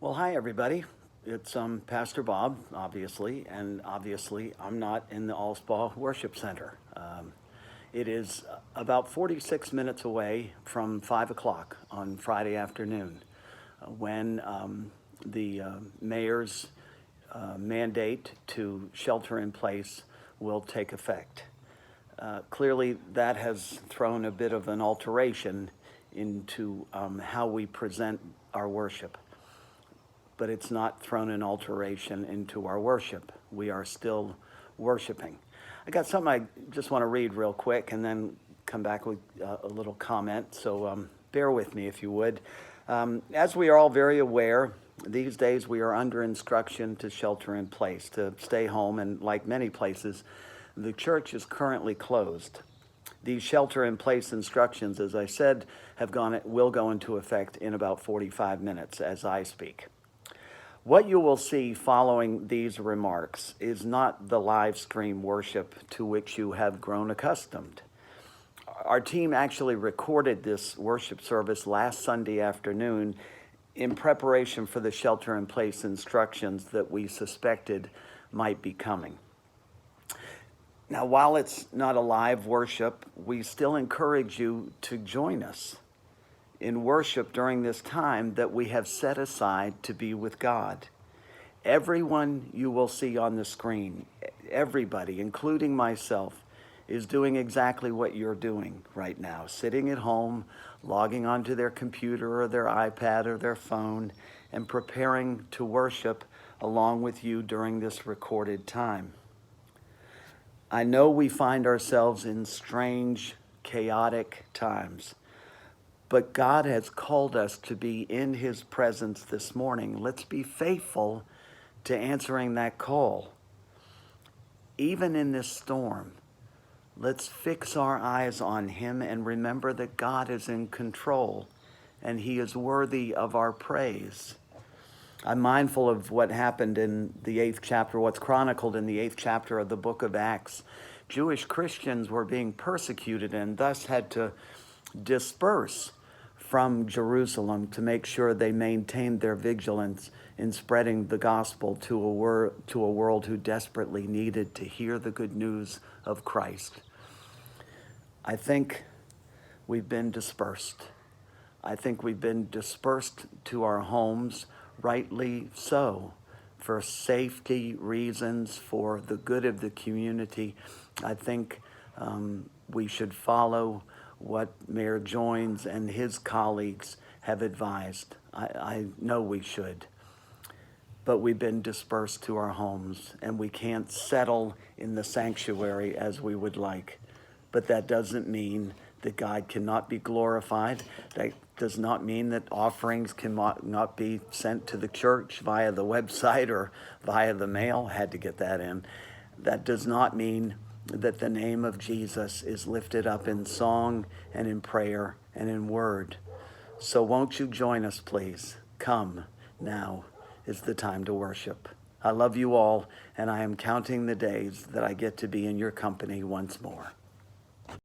Well, hi, everybody. It's Pastor Bob, obviously, and obviously I'm not in the Allspa Worship Center. It is about 46 minutes away from 5 o'clock on Friday afternoon when the mayor's mandate to shelter in place will take effect. Clearly, that has thrown a bit of an alteration into how we present our worship, but it's not thrown an alteration into our worship. We are still worshiping. I got something I just want to read real quick and then come back with a little comment, so bear with me if you would. As we are all very aware, these days we are under instruction to shelter in place, to stay home, and like many places, the church is currently closed. These shelter-in-place instructions, as I said, will go into effect in about 45 minutes as I speak. What you will see following these remarks is not the live stream worship to which you have grown accustomed. Our team actually recorded this worship service last Sunday afternoon in preparation for the shelter-in-place instructions that we suspected might be coming. Now, while it's not a live worship, we still encourage you to join us in worship during this time that we have set aside to be with God. Everyone you will see on the screen, everybody, including myself, is doing exactly what you're doing right now, sitting at home, logging onto their computer or their iPad or their phone, and preparing to worship along with you during this recorded time. I know we find ourselves in strange, chaotic times, but God has called us to be in His presence this morning. Let's be faithful to answering that call. Even in this storm, let's fix our eyes on Him and remember that God is in control and He is worthy of our praise. I'm mindful of what happened in the 8th chapter, what's chronicled in the 8th chapter of the book of Acts. Jewish Christians were being persecuted and thus had to disperse from Jerusalem to make sure they maintained their vigilance in spreading the gospel to a world who desperately needed to hear the good news of Christ. I think we've been dispersed. I think we've been dispersed to our homes, rightly so, for safety reasons, for the good of the community. I think we should follow what Mayor Joines and his colleagues have advised. I know we should. But we've been dispersed to our homes, and we can't settle in the sanctuary as we would like. But that doesn't mean that God cannot be glorified. That does not mean that offerings cannot be sent to the church via the website or via the mail. Had to get that in. That does not mean that the name of Jesus is lifted up in song and in prayer and in word. So won't you join us, please? Come, now is the time to worship. I love you all, and I am counting the days that I get to be in your company once more.